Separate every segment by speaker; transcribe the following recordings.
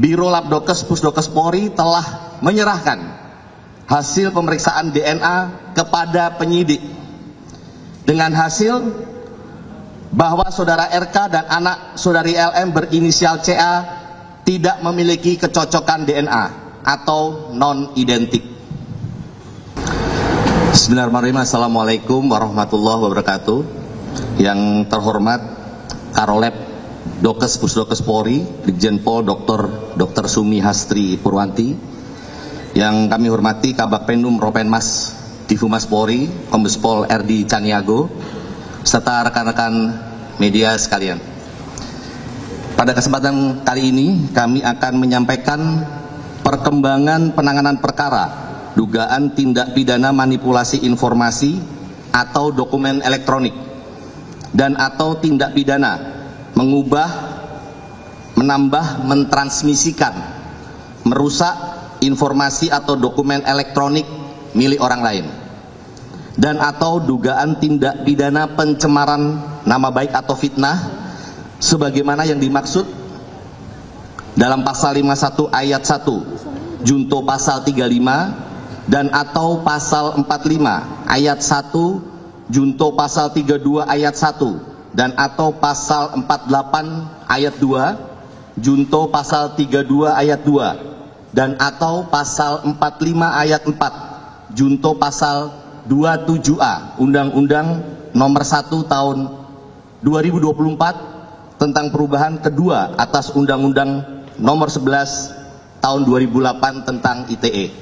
Speaker 1: Biro Labdokes Pusdokes Polri telah menyerahkan hasil pemeriksaan DNA kepada penyidik dengan hasil bahwa saudara RK dan anak saudari LM berinisial CA tidak memiliki kecocokan DNA atau non-identik. Bismillahirrahmanirrahim. Assalamualaikum warahmatullahi wabarakatuh. Yang terhormat Karolep Dokes Pusdokes Polri, Brigjen Pol Dr. Sumi Hastri Purwanti. Yang kami hormati Kabak Penum Ropenmas Difumas Polri, Kombes Pol RD Caniago, serta rekan-rekan media sekalian. Pada kesempatan kali ini kami akan menyampaikan perkembangan penanganan perkara dugaan tindak pidana manipulasi informasi atau dokumen elektronik dan atau tindak pidana mengubah, menambah, mentransmisikan, merusak informasi atau dokumen elektronik milik orang lain, dan atau dugaan tindak pidana pencemaran nama baik atau fitnah sebagaimana yang dimaksud dalam pasal 51 ayat 1 junto pasal 35 dan atau pasal 45 ayat 1 junto pasal 32 ayat 1 dan atau pasal 48 ayat 2 junto pasal 32 ayat 2 dan atau pasal 45 ayat 4 junto pasal 27A Undang-Undang Nomor 1 Tahun 2024 tentang perubahan kedua atas Undang-Undang Nomor 11 Tahun 2008 tentang ITE,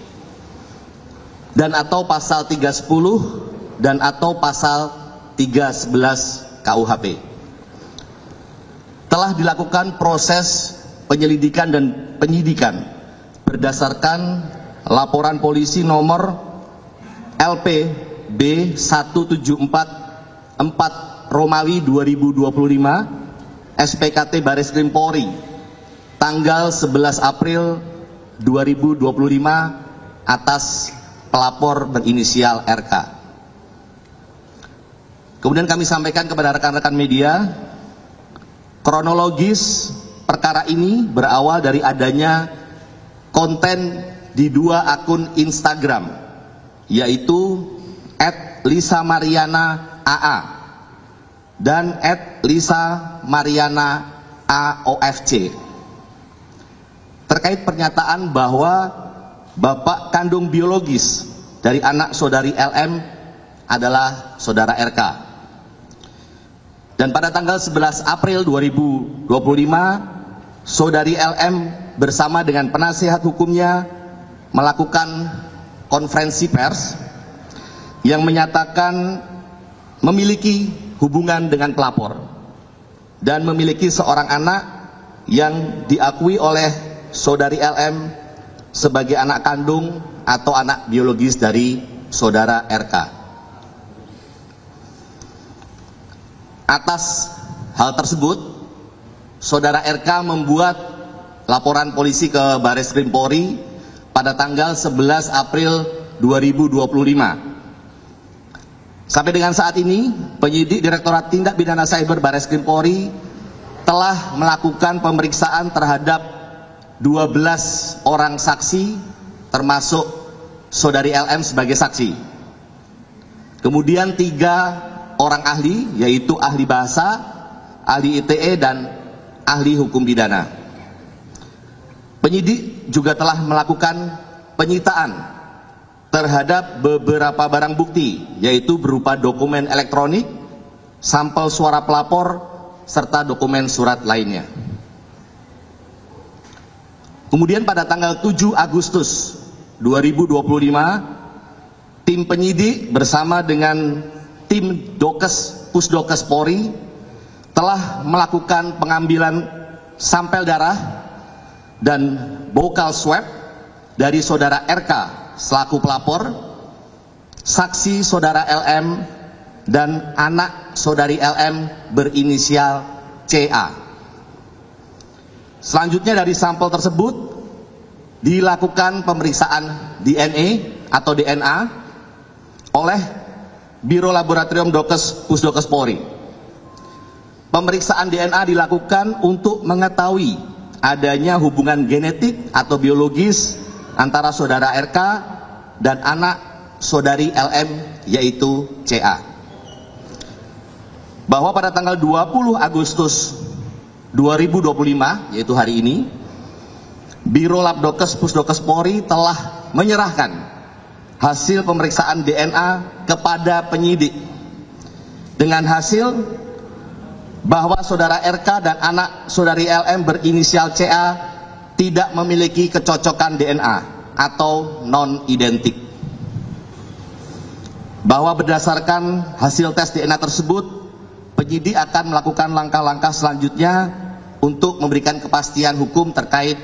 Speaker 1: dan atau pasal 310 dan atau pasal 311 KUHP. Telah dilakukan proses penyelidikan dan penyidikan berdasarkan laporan polisi nomor LP B1744 Romawi 2025 SPKT Bareskrim Polri tanggal 11 April 2025 atas pelapor berinisial RK. Kemudian kami sampaikan kepada rekan-rekan media, kronologis perkara ini berawal dari adanya konten di dua akun Instagram, yaitu @LisaMarianaAA dan @LisaMarianaAOFC, terkait pernyataan bahwa bapak kandung biologis dari anak saudari LM adalah saudara RK. Dan pada tanggal 11 April 2025, saudari LM bersama dengan penasihat hukumnya melakukan konferensi pers yang menyatakan memiliki hubungan dengan pelapor dan memiliki seorang anak yang diakui oleh saudari LM sebagai anak kandung atau anak biologis dari saudara RK. Atas hal tersebut, saudara RK membuat laporan polisi ke Bareskrim Polri pada tanggal 11 April 2025. Sampai dengan saat ini, penyidik Direktorat Tindak Pidana Cyber Bareskrim Polri telah melakukan pemeriksaan terhadap 12 orang saksi, termasuk saudari LM sebagai saksi. Kemudian 3 orang ahli, yaitu ahli bahasa, ahli ITE, dan ahli hukum pidana. Penyidik juga telah melakukan penyitaan terhadap beberapa barang bukti, yaitu berupa dokumen elektronik, sampel suara pelapor, serta dokumen surat lainnya. Kemudian pada tanggal 7 Agustus 2025, tim penyidik bersama dengan tim Dokes Pusdokes Polri telah melakukan pengambilan sampel darah dan bokal swab dari saudara RK selaku pelapor, saksi saudara LM, dan anak saudari LM berinisial CA. Selanjutnya dari sampel tersebut dilakukan pemeriksaan DNA atau DNA oleh Biro Laboratorium Dokes Pusdokes Polri. Pemeriksaan DNA dilakukan untuk mengetahui adanya hubungan genetik atau biologis antara saudara RK dan anak saudari LM yaitu CA. Bahwa pada tanggal 20 Agustus 2025 yaitu hari ini, Biro Labdokes Pusdokes Polri telah menyerahkan hasil pemeriksaan DNA kepada penyidik dengan hasil bahwa saudara RK dan anak saudari LM berinisial CA tidak memiliki kecocokan DNA atau non-identik. Bahwa berdasarkan hasil tes DNA tersebut, penyidik akan melakukan langkah-langkah selanjutnya untuk memberikan kepastian hukum terkait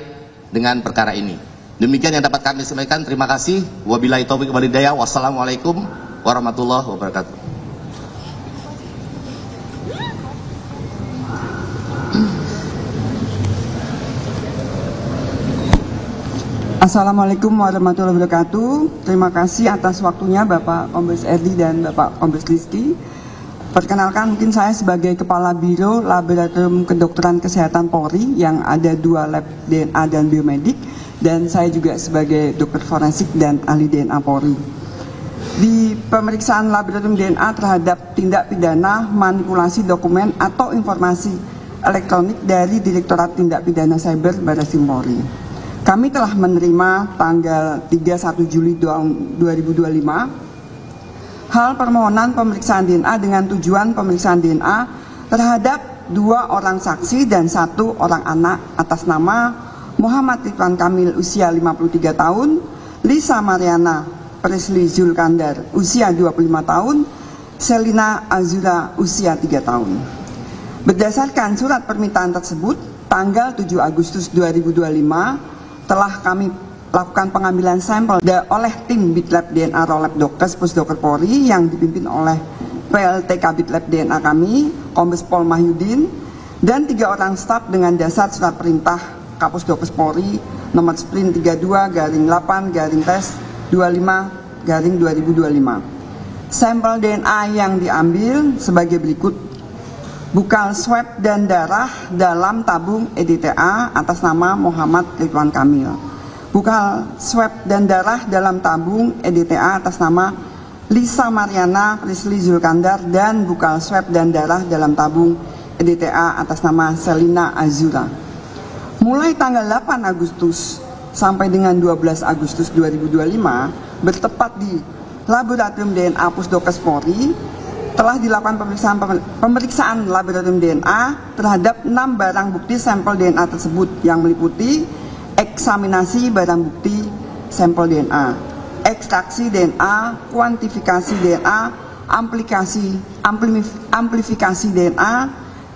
Speaker 1: dengan perkara ini. Demikian yang dapat kami sampaikan. Terima kasih. Wabillahi taufiq wal hidayah. Wassalamualaikum warahmatullahi wabarakatuh.
Speaker 2: Assalamualaikum warahmatullahi wabarakatuh. Terima kasih atas waktunya Bapak Kombes Erdi dan Bapak Kombes Rizky. Perkenalkan, mungkin saya sebagai Kepala Biro Laboratorium Kedokteran Kesehatan Polri yang ada 2 lab DNA dan biomedik, dan saya juga sebagai dokter forensik dan ahli DNA Polri. Di pemeriksaan laboratorium DNA terhadap tindak pidana manipulasi dokumen atau informasi elektronik dari Direktorat Tindak Pidana Cyber Barreskrim Polri, kami telah menerima tanggal 31 Juli 2025 hal permohonan pemeriksaan DNA dengan tujuan pemeriksaan DNA terhadap 2 orang saksi dan 1 orang anak atas nama Muhammad Ridwan Kamil usia 53 tahun, Lisa Mariana Presley Zulkandar usia 25 tahun, Selina Azura usia 3 tahun. Berdasarkan surat permintaan tersebut, tanggal 7 Agustus 2025 telah kami lakukan pengambilan sampel oleh tim Bitlab DNA Rolab Dokes Pusdokes Polri yang dipimpin oleh PLTK Bitlab DNA kami, Kombes Pol Mahyudin, dan 3 orang staf dengan dasar surat perintah Kapusdokes Polri nomor sprint 32-8-tes-25-2025. Sampel DNA yang diambil sebagai berikut: bukal swab dan darah dalam tabung EDTA atas nama Muhammad Ridwan Kamil, bukal swab dan darah dalam tabung EDTA atas nama Lisa Mariana Presley Zulkandar, dan bukal swab dan darah dalam tabung EDTA atas nama Selina Azura. Mulai tanggal 8 Agustus sampai dengan 12 Agustus 2025 bertepat di Laboratorium DNA Pusdokes Polri telah dilakukan pemeriksaan laboratorium DNA terhadap 6 barang bukti sampel DNA tersebut yang meliputi eksaminasi barang bukti sampel DNA, ekstraksi DNA, kuantifikasi DNA, amplifikasi DNA,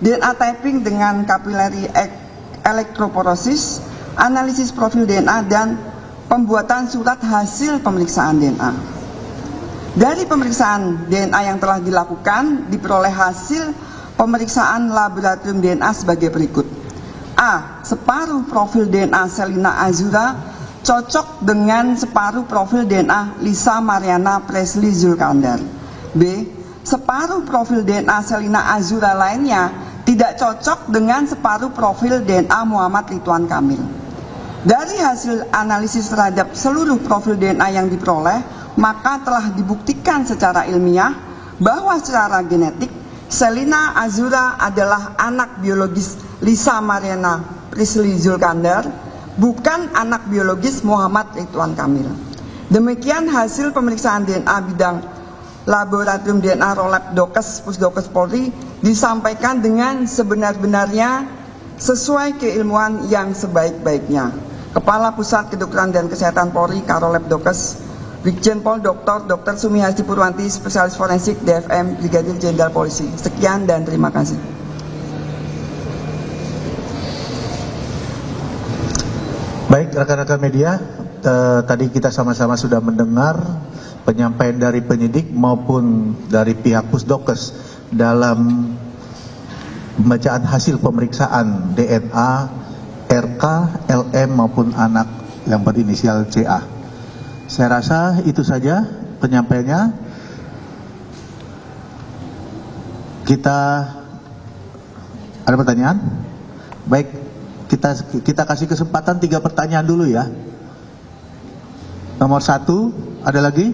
Speaker 2: DNA typing dengan capillary electrophoresis, analisis profil DNA, dan pembuatan surat hasil pemeriksaan DNA. Dari pemeriksaan DNA yang telah dilakukan, diperoleh hasil pemeriksaan laboratorium DNA sebagai berikut. A. Separuh profil DNA Selina Azura cocok dengan separuh profil DNA Lisa Mariana Presley Zulkandar. B. Separuh profil DNA Selina Azura lainnya tidak cocok dengan separuh profil DNA Muhammad Ridwan Kamil. Dari hasil analisis terhadap seluruh profil DNA yang diperoleh, maka telah dibuktikan secara ilmiah bahwa secara genetik Selina Azura adalah anak biologis Lisa Mariana Presley Zulkandar, bukan anak biologis Muhammad Ridwan Kamil. Demikian hasil pemeriksaan DNA bidang Laboratorium DNA Rolab Dokes Pusdokes Polri disampaikan dengan sebenar-benarnya sesuai keilmuan yang sebaik-baiknya. Kepala Pusat Kedokteran dan Kesehatan Polri Karolab Dokes Brigjen Pol Dr. Sumi Hasti Purwanti, Spesialis Forensik DFM Brigadir Jenderal Polisi. Sekian dan terima kasih.
Speaker 3: Baik rekan-rekan media, tadi kita sama-sama sudah mendengar penyampaian dari penyidik maupun dari pihak Pusdokes dalam pembacaan hasil pemeriksaan DNA RK, LM maupun anak yang berinisial CA. Saya rasa itu saja penyampaiannya. Kita ada pertanyaan? Baik, kita kasih kesempatan 3 pertanyaan dulu ya. Nomor 1, ada lagi?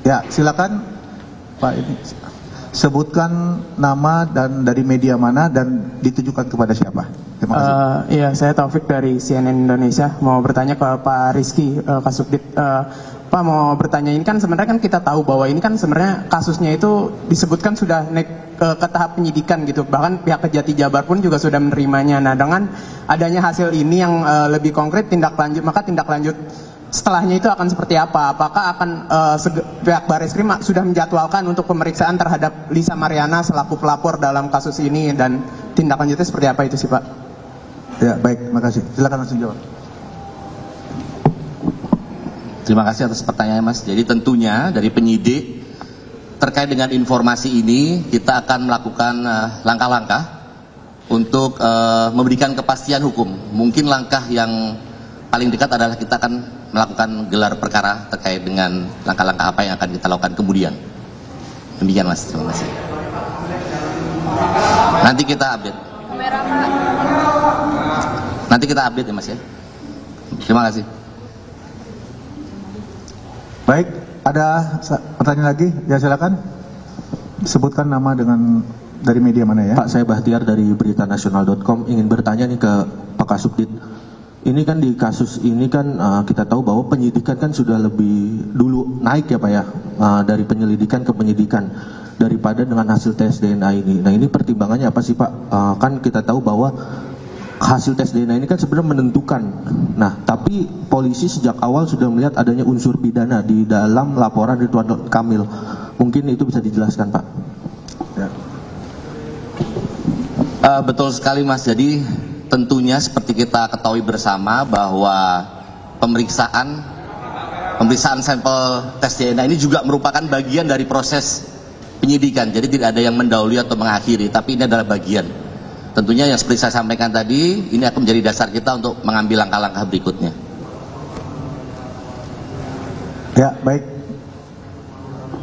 Speaker 3: Ya, silakan Pak, ini sebutkan nama dan dari media mana dan ditujukan kepada siapa. Terima kasih.
Speaker 4: Iya, saya Taufik dari CNN Indonesia. Mau bertanya ke Pak Rizky Kasubdit. Pak, mau bertanya, ini kan sebenarnya kan kita tahu bahwa ini kan sebenarnya kasusnya itu disebutkan sudah naik ke tahap penyidikan gitu. Bahkan pihak Kejati Jabar pun juga sudah menerimanya. Nah, dengan adanya hasil ini yang lebih konkret tindak lanjut, maka tindak lanjut setelahnya itu akan seperti apa? Apakah akan pihak Bareskrim sudah menjadwalkan untuk pemeriksaan terhadap Lisa Mariana selaku pelapor dalam kasus ini, dan tindak lanjutnya seperti apa itu sih, Pak?
Speaker 3: Ya, baik, makasih. Silakan langsung jawab.
Speaker 1: Terima kasih atas pertanyaannya, Mas. Jadi tentunya dari penyidik terkait dengan informasi ini kita akan melakukan langkah-langkah untuk memberikan kepastian hukum. Mungkin langkah yang paling dekat adalah kita akan melakukan gelar perkara terkait dengan langkah-langkah apa yang akan kita lakukan kemudian. Demikian, Mas. Terima kasih. Nanti kita update. Nanti kita update ya, Mas ya. Terima kasih.
Speaker 3: Baik, ada pertanyaan lagi? Ya, silakan. Sebutkan nama dengan dari media mana ya.
Speaker 5: Pak, saya Bahtiar dari beritanasional.com, ingin bertanya nih ke Pak Kasubdit. Ini kan di kasus ini kan kita tahu bahwa penyidikan kan sudah lebih dulu naik ya Pak ya, dari penyelidikan ke penyidikan daripada dengan hasil tes DNA ini. Nah, ini pertimbangannya apa sih Pak? Kan kita tahu bahwa hasil tes DNA ini kan sebenarnya menentukan. Nah, tapi polisi sejak awal sudah melihat adanya unsur pidana di dalam laporan Ridwan Kamil. Mungkin itu bisa dijelaskan Pak.
Speaker 3: Ya.
Speaker 1: Betul sekali, Mas. Jadi tentunya seperti kita ketahui bersama bahwa pemeriksaan sampel tes DNA ini juga merupakan bagian dari proses penyidikan. Jadi tidak ada yang mendahului atau mengakhiri, tapi ini adalah bagian. Tentunya yang seperti saya sampaikan tadi, ini akan menjadi dasar kita untuk mengambil langkah-langkah berikutnya.
Speaker 3: Ya, baik.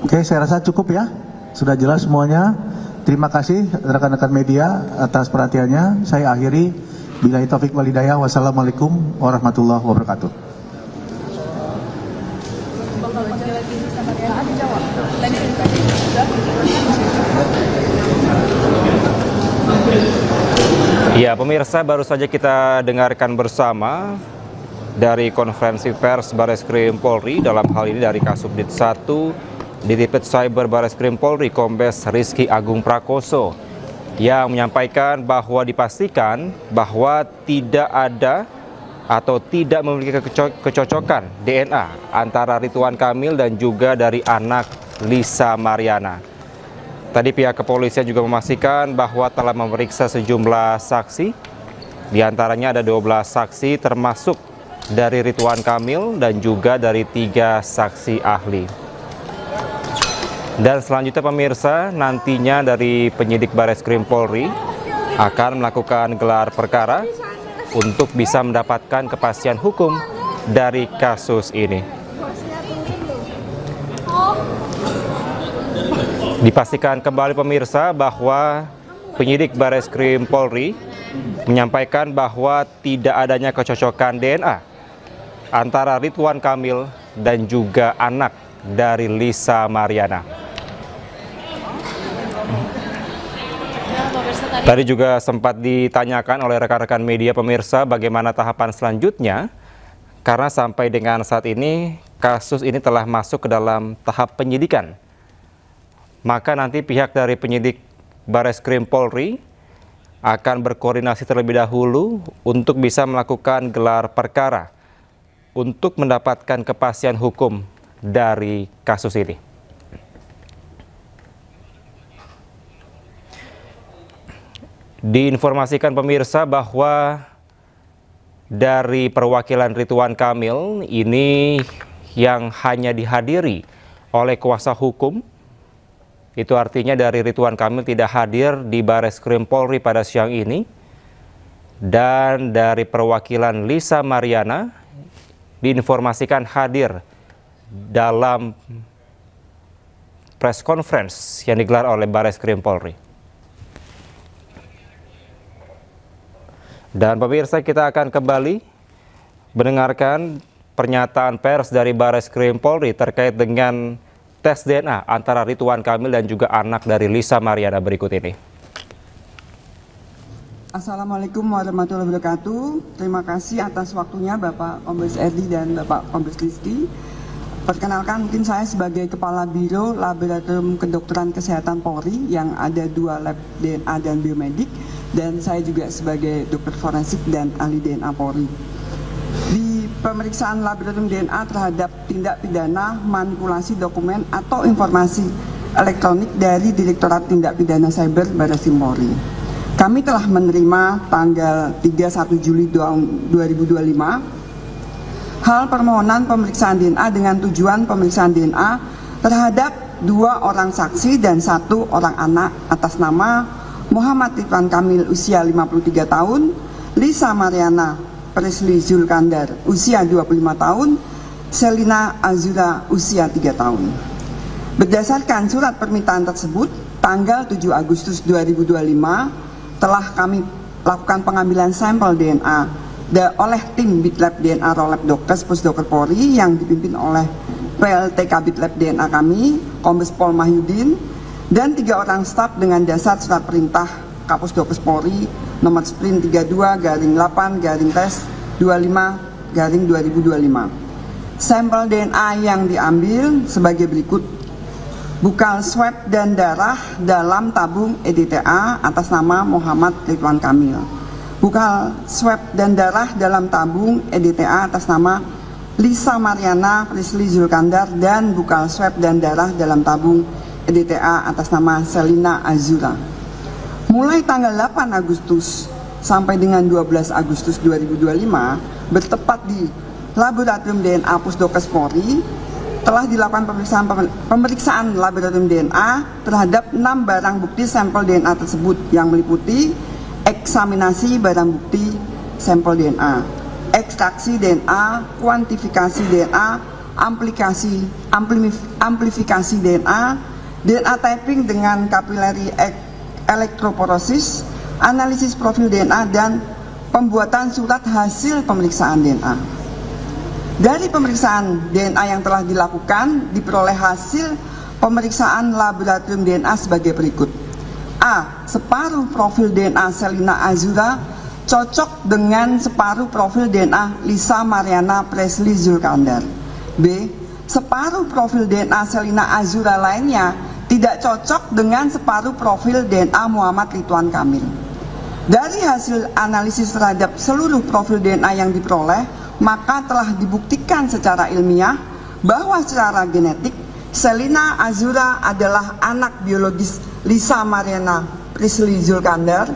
Speaker 3: Oke, saya rasa cukup ya. Sudah jelas semuanya. Terima kasih rekan-rekan media atas perhatiannya. Saya akhiri. Billahi taufik walhidayah. Wassalamualaikum warahmatullahi wabarakatuh.
Speaker 6: Ya, pemirsa, baru saja kita dengarkan bersama dari konferensi pers Bareskrim Polri, dalam hal ini dari Kasubdit 1 Diripit Cyber Bareskrim Polri, Kombes Rizky Agung Prakoso, yang menyampaikan bahwa dipastikan bahwa tidak ada atau tidak memiliki kecocokan DNA antara Ridwan Kamil dan juga dari anak Lisa Mariana. Tadi pihak kepolisian juga memastikan bahwa telah memeriksa sejumlah saksi, diantaranya ada 12 saksi termasuk dari Ridwan Kamil dan juga dari 3 saksi ahli. Dan selanjutnya pemirsa, nantinya dari penyidik Bareskrim Polri akan melakukan gelar perkara untuk bisa mendapatkan kepastian hukum dari kasus ini. Dipastikan kembali pemirsa bahwa penyidik Bareskrim Polri menyampaikan bahwa tidak adanya kecocokan DNA antara Ridwan Kamil dan juga anak dari Lisa Mariana. Tadi juga sempat ditanyakan oleh rekan-rekan media pemirsa bagaimana tahapan selanjutnya, karena sampai dengan saat ini kasus ini telah masuk ke dalam tahap penyidikan. Maka nanti pihak dari penyidik Bareskrim Polri akan berkoordinasi terlebih dahulu untuk bisa melakukan gelar perkara untuk mendapatkan kepastian hukum dari kasus ini. Diinformasikan pemirsa bahwa dari perwakilan Ridwan Kamil ini yang hanya dihadiri oleh kuasa hukum, itu artinya dari Ridwan Kamil tidak hadir di Bareskrim Polri pada siang ini. Dan dari perwakilan Lisa Mariana diinformasikan hadir dalam press conference yang digelar oleh Bareskrim Polri. Dan pemirsa, kita akan kembali mendengarkan pernyataan pers dari Bareskrim Polri terkait dengan tes DNA antara Ridwan Kamil dan juga anak dari Lisa Mariana berikut ini.
Speaker 2: Assalamualaikum warahmatullahi wabarakatuh. Terima kasih atas waktunya Bapak Kombes Erdi dan Bapak Kombes Rizky. Perkenalkan, mungkin saya sebagai Kepala Biro Laboratorium Kedokteran Kesehatan Polri yang ada 2 lab DNA dan biomedik, dan saya juga sebagai dokter forensik dan ahli DNA Polri. Di pemeriksaan laboratorium DNA terhadap tindak pidana manipulasi dokumen atau informasi elektronik dari Direktorat Tindak Pidana Cyber Bareskrim Polri, kami telah menerima tanggal 31 Juli 2025 hal permohonan pemeriksaan DNA dengan tujuan pemeriksaan DNA terhadap 2 orang saksi dan 1 orang anak atas nama Muhammad Ridwan Kamil usia 53 tahun, Lisa Mariana Presley Zulkandar usia 25 tahun, Selina Azura usia 3 tahun. Berdasarkan surat permintaan tersebut, tanggal 7 Agustus 2025 telah kami lakukan pengambilan sampel DNA oleh tim Bitlab DNA Rolab Dokes Pusdoker Polri yang dipimpin oleh PLTK Bitlab DNA kami, Kombes Pol Mahyudin, dan 3 orang staf dengan dasar surat perintah Kapusdokes Polri nomor sprint 32-8-tes-25-2025. Sampel DNA yang diambil sebagai berikut: bukal swab dan darah dalam tabung EDTA atas nama Muhammad Ridwan Kamil, bukal swab dan darah dalam tabung EDTA atas nama Lisa Mariana Presley Zulkandar, dan bukal swab dan darah dalam tabung EDTA atas nama Selina Azura. Mulai tanggal 8 Agustus sampai dengan 12 Agustus 2025 bertepat di Laboratorium DNA Pusdokes Polri telah dilakukan pemeriksaan laboratorium DNA terhadap 6 barang bukti sampel DNA tersebut yang meliputi eksaminasi barang bukti sampel DNA, ekstraksi DNA, kuantifikasi DNA, amplifikasi DNA, DNA typing dengan capillary electrophoresis, analisis profil DNA, dan pembuatan surat hasil pemeriksaan DNA. Dari pemeriksaan DNA yang telah dilakukan, diperoleh hasil pemeriksaan laboratorium DNA sebagai berikut. A. Separuh profil DNA Selina Azura cocok dengan separuh profil DNA Lisa Mariana Presley Zulkandar. B. Separuh profil DNA Selina Azura lainnya tidak cocok dengan separuh profil DNA Muhammad Ridwan Kamil. Dari hasil analisis terhadap seluruh profil DNA yang diperoleh, maka telah dibuktikan secara ilmiah bahwa secara genetik Selina Azura adalah anak biologis Lisa Mariana Presley Zulkandar,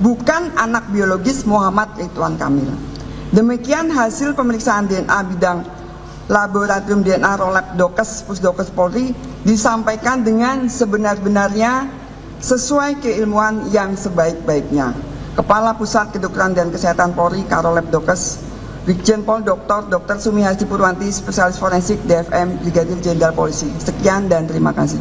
Speaker 2: bukan anak biologis Muhammad Ridwan Kamil. Demikian hasil pemeriksaan DNA bidang Laboratorium DNA Rolab Dokes Pusdokes Polri disampaikan dengan sebenar-benarnya sesuai keilmuan yang sebaik-baiknya. Kepala Pusat Kedokteran dan Kesehatan Polri Karolab Dokes Brigjen Pol Dr. Sumi Hasti Purwanti, Spesialis Forensik DFM Brigadir Jenderal Polisi. Sekian dan terima kasih.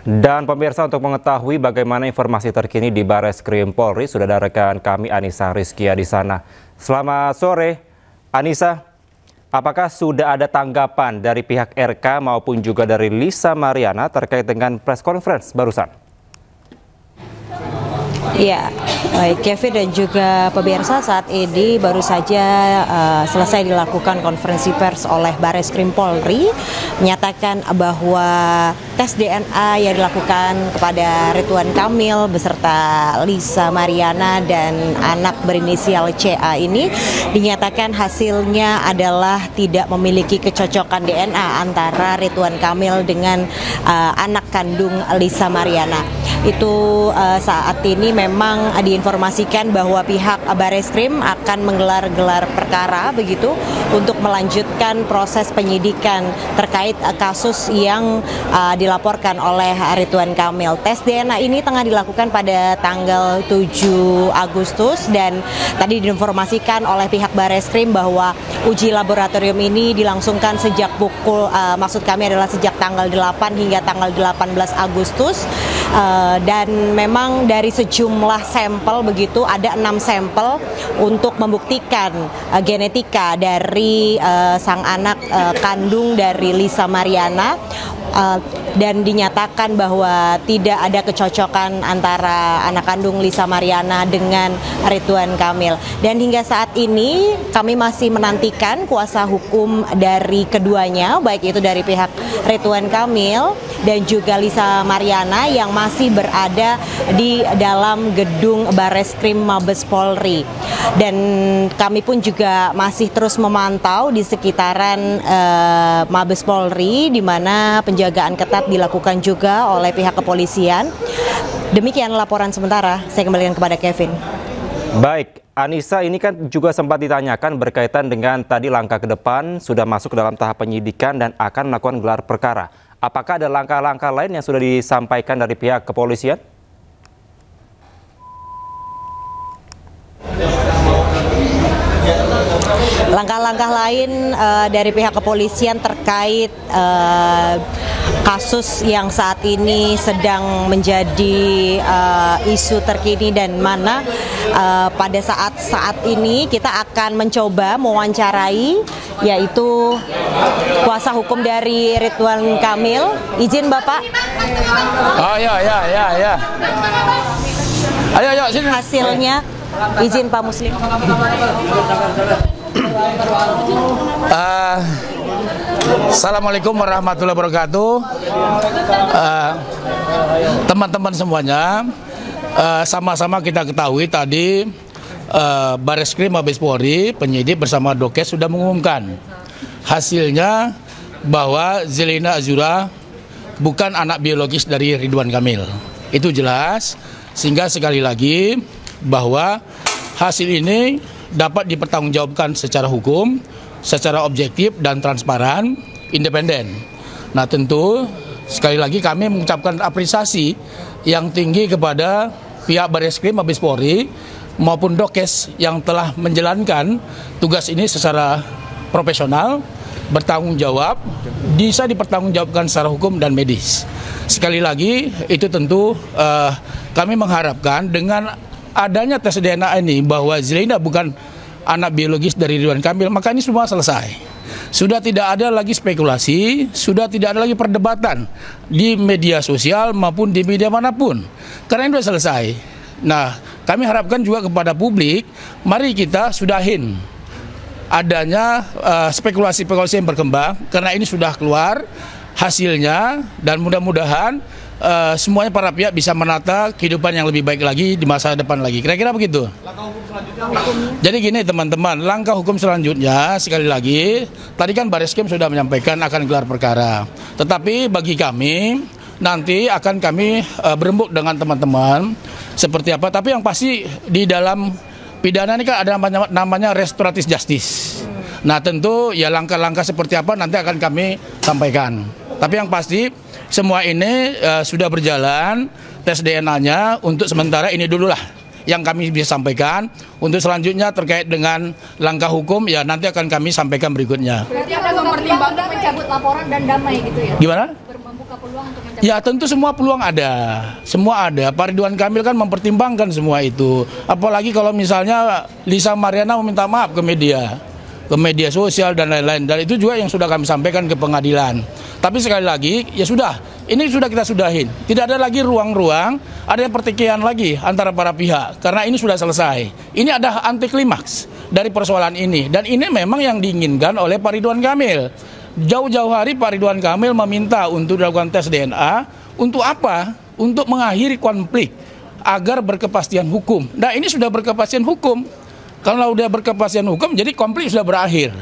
Speaker 6: Dan pemirsa, untuk mengetahui bagaimana informasi terkini di Bareskrim Polri, sudah ada rekan kami Anissa Rizkia di sana. Selamat sore, Anissa. Apakah sudah ada tanggapan dari pihak RK maupun juga dari Lisa Mariana terkait dengan press conference barusan?
Speaker 7: Ya, baik Kevin dan juga pemirsa, saat ini baru saja selesai dilakukan konferensi pers oleh Bareskrim Polri menyatakan bahwa tes DNA yang dilakukan kepada Ridwan Kamil beserta Lisa Mariana dan anak berinisial CA ini dinyatakan hasilnya adalah tidak memiliki kecocokan DNA antara Ridwan Kamil dengan anak kandung Lisa Mariana. Itu saat ini memang diinformasikan bahwa pihak Bareskrim akan menggelar perkara begitu untuk melanjutkan proses penyidikan terkait kasus yang dilaporkan oleh Ridwan Kamil. Tes DNA ini tengah dilakukan pada tanggal 7 Agustus dan tadi diinformasikan oleh pihak Bareskrim bahwa uji laboratorium ini dilangsungkan sejak maksud kami adalah sejak tanggal 8 hingga tanggal 18 Agustus Dan memang dari sejumlah sampel begitu ada 6 sampel untuk membuktikan genetika dari sang anak kandung dari Lisa Mariana. Dan dinyatakan bahwa tidak ada kecocokan antara anak kandung Lisa Mariana dengan Ridwan Kamil. Dan hingga saat ini kami masih menantikan kuasa hukum dari keduanya, baik itu dari pihak Ridwan Kamil dan juga Lisa Mariana yang masih berada di dalam gedung Bareskrim Mabes Polri. Dan kami pun juga masih terus memantau di sekitaran Mabes Polri, di mana penjagaan ketat dilakukan juga oleh pihak kepolisian. Demikian laporan sementara, saya kembalikan kepada Kevin.
Speaker 6: Baik, Anissa, ini kan juga sempat ditanyakan berkaitan dengan tadi langkah ke depan, sudah masuk ke dalam tahap penyidikan dan akan melakukan gelar perkara. Apakah ada langkah-langkah lain yang sudah disampaikan dari pihak kepolisian?
Speaker 7: Langkah-langkah lain dari pihak kepolisian terkait kasus yang saat ini sedang menjadi isu terkini dan mana pada saat ini kita akan mencoba mewawancarai yaitu kuasa hukum dari Ridwan Kamil. Izin Bapak.
Speaker 8: Oh ya. Ayo sini.
Speaker 7: Hasilnya izin Pak Muslim.
Speaker 8: Assalamualaikum warahmatullahi wabarakatuh. Teman-teman semuanya, sama-sama kita ketahui tadi Bareskrim Mabes Polri, penyidik bersama Dokes sudah mengumumkan hasilnya bahwa Zelina Azura bukan anak biologis dari Ridwan Kamil. Itu jelas, sehingga sekali lagi bahwa hasil ini dapat dipertanggungjawabkan secara hukum, secara objektif dan transparan, independen. Nah tentu sekali lagi kami mengucapkan apresiasi yang tinggi kepada pihak Bareskrim Mabes Polri maupun Dokes yang telah menjalankan tugas ini secara profesional, bertanggung jawab, bisa dipertanggungjawabkan secara hukum dan medis. Sekali lagi itu tentu kami mengharapkan dengan adanya tes DNA ini bahwa Zelina bukan anak biologis dari Ridwan Kamil, maka ini semua selesai. Sudah tidak ada lagi spekulasi, sudah tidak ada lagi perdebatan di media sosial maupun di media manapun. Karena ini sudah selesai. Nah, kami harapkan juga kepada publik, mari kita sudahin adanya spekulasi-spekulasi yang berkembang, karena ini sudah keluar hasilnya dan mudah-mudahan semuanya para pihak bisa menata kehidupan yang lebih baik lagi di masa depan lagi. Kira-kira begitu. Langkah hukum selanjutnya. Jadi gini teman-teman, langkah hukum selanjutnya sekali lagi, tadi kan Bareskrim sudah menyampaikan akan gelar perkara. Tetapi bagi kami nanti akan kami berembuk dengan teman-teman seperti apa. Tapi yang pasti di dalam pidana ini kan ada namanya restoratif justice. Nah tentu ya langkah-langkah seperti apa nanti akan kami sampaikan. Tapi yang pasti semua ini sudah berjalan, tes DNA-nya untuk sementara ini dulu lah yang kami bisa sampaikan. Untuk selanjutnya terkait dengan langkah hukum ya nanti akan kami sampaikan berikutnya.
Speaker 9: Berarti akan mempertimbangkan mencabut laporan dan damai gitu ya?
Speaker 8: Gimana?
Speaker 9: Membuka peluang untuk mencabut.
Speaker 8: Ya tentu semua peluang ada, semua ada. Pak Ridwan Kamil kan mempertimbangkan semua itu. Apalagi kalau misalnya Lisa Mariana meminta maaf ke media sosial dan lain-lain. Dan itu juga yang sudah kami sampaikan ke pengadilan. Tapi sekali lagi, ya sudah, ini sudah kita sudahin. Tidak ada lagi ruang-ruang, ada pertikaian lagi antara para pihak. Karena ini sudah selesai. Ini ada anti klimaks dari persoalan ini. Dan ini memang yang diinginkan oleh Pak Ridwan Kamil. Jauh-jauh hari Pak Ridwan Kamil meminta untuk dilakukan tes DNA. Untuk apa? Untuk mengakhiri konflik agar berkepastian hukum. Nah ini sudah berkepastian hukum. Kalau sudah berkepastian hukum, jadi konflik sudah berakhir.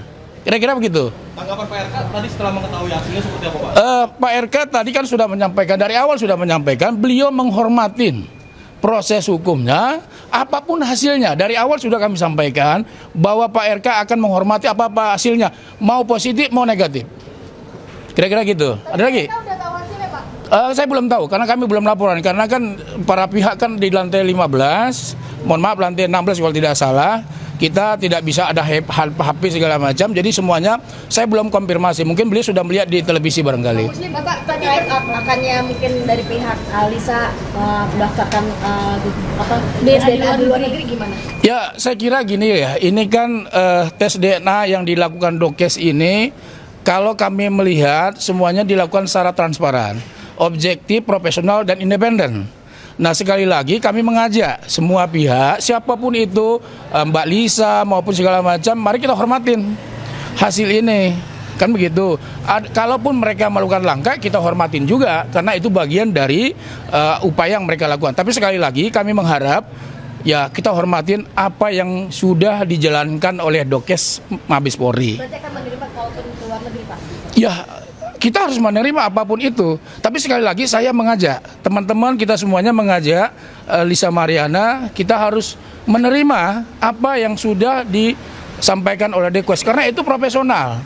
Speaker 8: Kira-kira begitu.
Speaker 10: Tanggapan Pak RK tadi setelah mengetahui hasilnya seperti apa Pak?
Speaker 8: Pak RK tadi kan sudah menyampaikan, dari awal sudah menyampaikan, beliau menghormatin proses hukumnya, apapun hasilnya. Dari awal sudah kami sampaikan bahwa Pak RK akan menghormati apa-apa hasilnya, mau positif mau negatif. Kira-kira gitu. Ada lagi?
Speaker 9: Udah tahu hasilnya Pak?
Speaker 8: Saya belum tahu, karena kami belum laporan. Karena kan para pihak kan di lantai 15, mohon maaf lantai 16 kalau tidak salah, kita tidak bisa ada HP segala macam. Jadi semuanya saya belum konfirmasi. Mungkin beliau sudah melihat di televisi barangkali.
Speaker 9: Muslim, Bapak tadi akannya mungkin dari pihak Lisa mendaftarkan DNA di luar negeri gimana?
Speaker 8: Ya, saya kira gini ya. Ini kan tes DNA yang dilakukan Dokes ini, kalau kami melihat semuanya dilakukan secara transparan, objektif, profesional, dan independen. Nah, sekali lagi kami mengajak semua pihak, siapapun itu, Mbak Lisa maupun segala macam, mari kita hormatin hasil ini. Kan begitu. Kalaupun mereka melakukan langkah, kita hormatin juga, karena itu bagian dari upaya yang mereka lakukan. Tapi sekali lagi kami mengharap, ya kita hormatin apa yang sudah dijalankan oleh Dokes Mabes Polri.
Speaker 9: Berarti akan menerima kalaupun ke luar negeri, Pak?
Speaker 8: Ya, kita harus menerima apapun itu. Tapi sekali lagi saya mengajak, teman-teman kita semuanya mengajak Lisa Mariana, kita harus menerima apa yang sudah disampaikan oleh Dokes, karena itu profesional.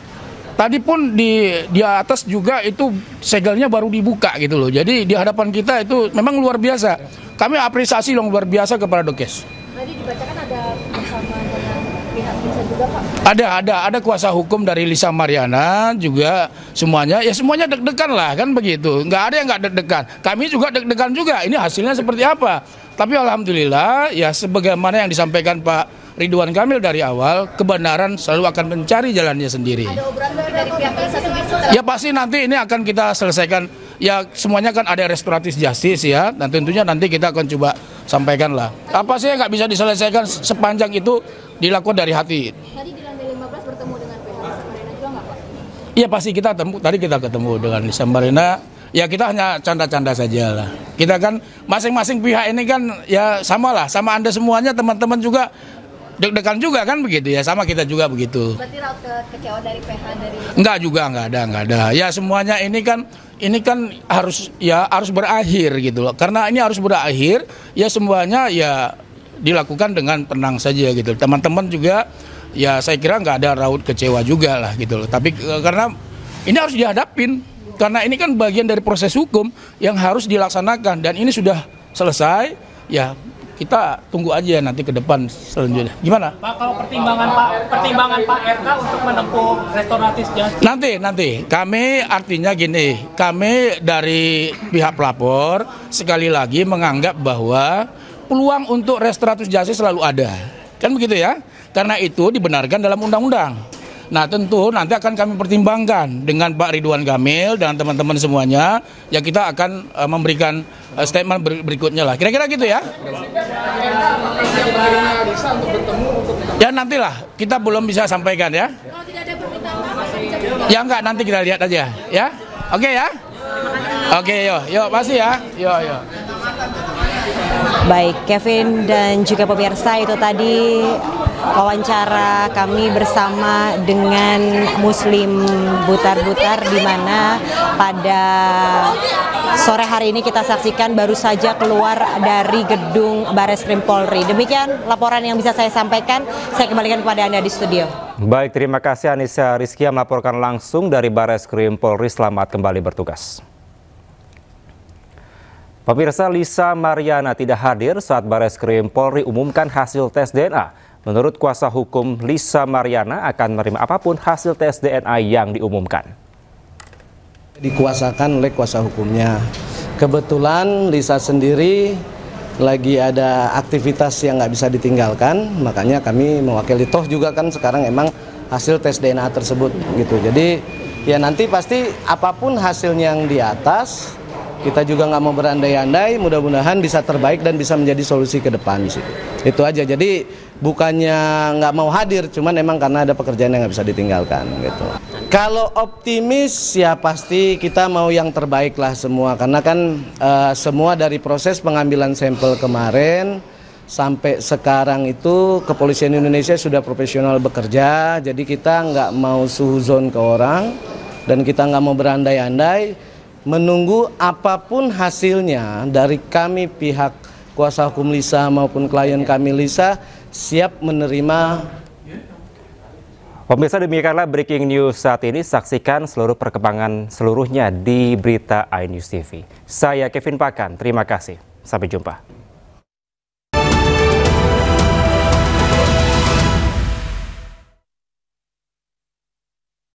Speaker 8: Tadi pun di atas juga itu segelnya baru dibuka gitu loh. Jadi di hadapan kita itu memang luar biasa. Kami apresiasi yang luar biasa kepada Dokes.
Speaker 9: Tadi dibacakan ada bersama dengan pihak Lisa juga, Pak?
Speaker 8: Ada kuasa hukum dari Lisa Mariana juga, semuanya deg-degan lah kan begitu. Nggak ada yang nggak deg-degan. Kami juga deg-degan juga. Ini hasilnya seperti apa? Tapi alhamdulillah ya sebagaimana yang disampaikan Pak Ridwan Kamil dari awal, kebenaran selalu akan mencari jalannya sendiri.
Speaker 9: Ada obrolan dari pihak Lisa sendiri?
Speaker 8: Ya pasti nanti ini akan kita selesaikan. Ya semuanya kan ada restoratif justice ya, dan tentunya nanti kita akan coba sampaikan lah. Apa sih yang nggak bisa diselesaikan sepanjang itu dilakukan dari hati.
Speaker 9: Tadi di lantai 15 bertemu dengan pihak Lisa Mariana juga nggak, Pak?
Speaker 8: Iya pasti tadi kita ketemu dengan Lisa Mariana. Ya kita hanya canda-canda saja lah. Kita kan masing-masing pihak ini kan ya sama lah, sama Anda semuanya teman-teman juga deg-degan juga kan begitu ya, sama kita juga begitu.
Speaker 9: Berarti raut kekecewaan dari PH dari
Speaker 8: Enggak juga, enggak ada. Ya semuanya ini kan harus berakhir gitu loh. Karena ini harus berakhir, ya semuanya ya dilakukan dengan tenang saja gitu. Teman-teman juga ya saya kira nggak ada raut kecewa juga lah gitu loh. Tapi karena ini harus dihadapin, karena ini kan bagian dari proses hukum yang harus dilaksanakan dan ini sudah selesai ya. Kita tunggu aja nanti ke depan selanjutnya. Gimana?
Speaker 10: Pak, kalau pertimbangan Pak RK untuk menempuh restoratif justice.
Speaker 8: Nanti kami artinya gini, kami dari pihak pelapor sekali lagi menganggap bahwa peluang untuk restoratif justice selalu ada. Kan begitu ya? Karena itu dibenarkan dalam undang-undang. Nah tentu nanti akan kami pertimbangkan dengan Pak Ridwan Kamil dan teman-teman semuanya. Ya kita akan memberikan statement berikutnya lah. Kira-kira gitu ya. Ya nantilah, kita belum bisa sampaikan ya.
Speaker 9: Kalau tidak ada permintaan,
Speaker 8: ya enggak, nanti kita lihat aja ya. Oke ya. Oke, yuk pasti ya. Yuk.
Speaker 7: Baik, Kevin dan juga pemirsa, itu tadi wawancara kami bersama dengan Muslim Butar-Butar, di mana pada sore hari ini kita saksikan baru saja keluar dari gedung Bareskrim Polri. Demikian laporan yang bisa saya sampaikan. Saya kembalikan kepada Anda di studio.
Speaker 6: Baik, terima kasih Anissa Rizky yang melaporkan langsung dari Bareskrim Polri. Selamat kembali bertugas. Pemirsa, Lisa Mariana tidak hadir saat Bareskrim Polri umumkan hasil tes DNA. Menurut kuasa hukum, Lisa Mariana akan menerima apapun hasil tes DNA yang diumumkan.
Speaker 11: Dikuasakan oleh kuasa hukumnya. Kebetulan Lisa sendiri lagi ada aktivitas yang nggak bisa ditinggalkan, makanya kami mewakili. Toh juga kan sekarang emang hasil tes DNA tersebut gitu. Jadi ya nanti pasti apapun hasilnya yang di atas, kita juga nggak mau berandai-andai, mudah-mudahan bisa terbaik dan bisa menjadi solusi ke depan sih. Itu aja. Jadi bukannya nggak mau hadir, cuman emang karena ada pekerjaan yang nggak bisa ditinggalkan gitu. Kalau optimis ya pasti kita mau yang terbaik lah semua, karena kan semua dari proses pengambilan sampel kemarin sampai sekarang itu Kepolisian Indonesia sudah profesional bekerja, jadi kita nggak mau suhuzon ke orang dan kita nggak mau berandai-andai. Menunggu apapun hasilnya dari kami pihak kuasa hukum Lisa maupun klien kami Lisa siap menerima.
Speaker 6: Pemirsa, demikianlah breaking news saat ini. Saksikan seluruh perkembangan seluruhnya di Berita iNews TV. Saya Kevin Pakan, terima kasih. Sampai jumpa.